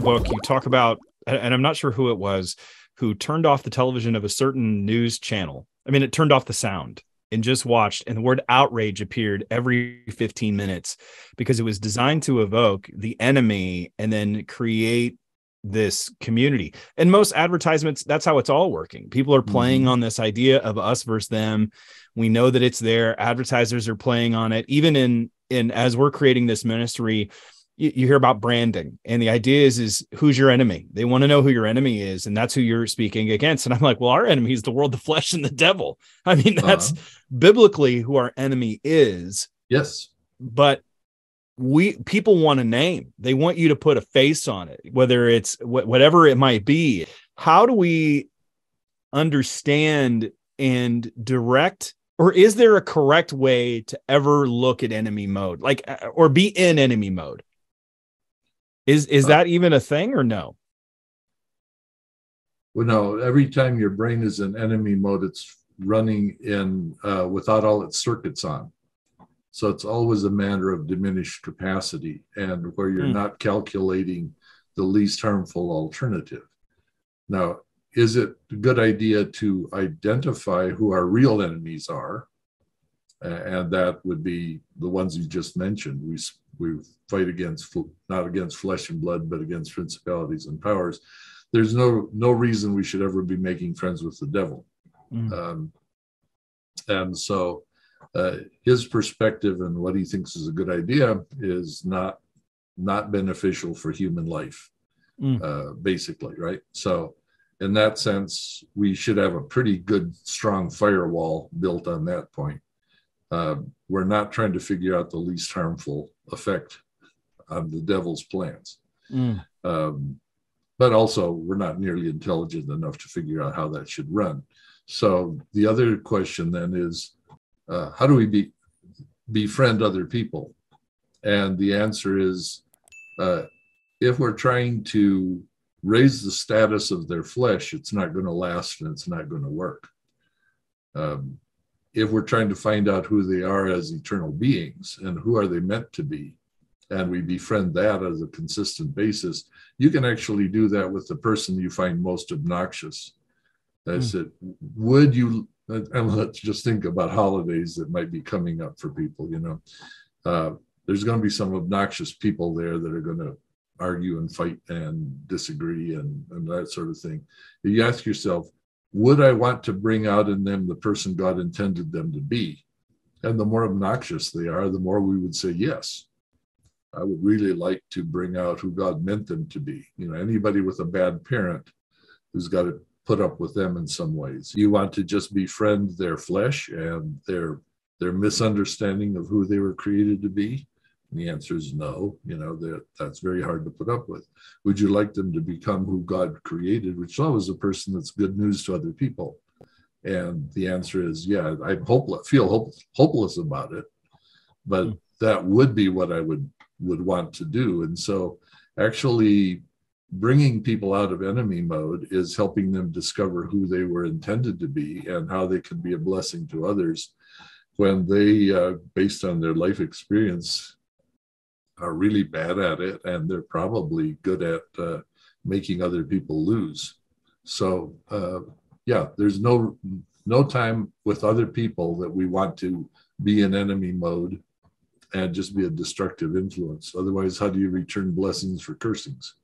book, you talk about, and I'm not sure who it was, who turned off the television of a certain news channel. I mean, it turned off the sound and just watched, and the word outrage appeared every 15 minutes because it was designed to evoke the enemy and then create this community. And most advertisements, that's how it's all working. People are playing on this idea of us versus them. We know that it's there. Advertisers are playing on it. Even in as we're creating this ministry, you hear about branding, and the idea is who's your enemy. They want to know who your enemy is, and that's who you're speaking against. And I'm like, well, our enemy is the world, the flesh, and the devil. I mean, that's biblically who our enemy is. Yes. But people want a name. They want you to put a face on it, whether it's whatever it might be. How do we understand and direct, or is there a correct way to ever look at enemy mode, like, or be in enemy mode? Is that even a thing or no? Well, no, every time your brain is in enemy mode, it's running in without all its circuits on. So it's always a matter of diminished capacity, and where you're not calculating the least harmful alternative. Now, is it a good idea to identify who our real enemies are? And that would be the ones you just mentioned. We fight against, not against flesh and blood, but against principalities and powers. There's no reason we should ever be making friends with the devil. And so his perspective and what he thinks is a good idea is not beneficial for human life, basically, right? So in that sense, we should have a pretty good, strong firewall built on that point. We're not trying to figure out the least harmful effect on the devil's plans. But also, we're not nearly intelligent enough to figure out how that should run. So the other question then is, how do we befriend other people? And the answer is, if we're trying to raise the status of their flesh, it's not going to last and it's not going to work. If we're trying to find out who they are as eternal beings and who are they meant to be, and we befriend that as a consistent basis, you can actually do that with the person you find most obnoxious. That's it. Would you, and let's just think about holidays that might be coming up for people, there's going to be some obnoxious people there that are going to argue and fight and disagree and that sort of thing. You ask yourself, would I want to bring out in them the person God intended them to be? And the more obnoxious they are, the more we would say, yes, I would really like to bring out who God meant them to be. Anybody with a bad parent who's got to put up with them in some ways. You want to just befriend their flesh and their misunderstanding of who they were created to be? And the answer is no. That's very hard to put up with. Would you like them to become who God created, which is always a person that's good news to other people? And the answer is, yeah, I feel hopeless about it, but that would be what I would want to do. And so actually bringing people out of enemy mode is helping them discover who they were intended to be and how they can be a blessing to others when they, based on their life experience, are really bad at it, and they're probably good at making other people lose. So there's no time with other people that we want to be in enemy mode and just be a destructive influence. Otherwise, how do you return blessings for cursings?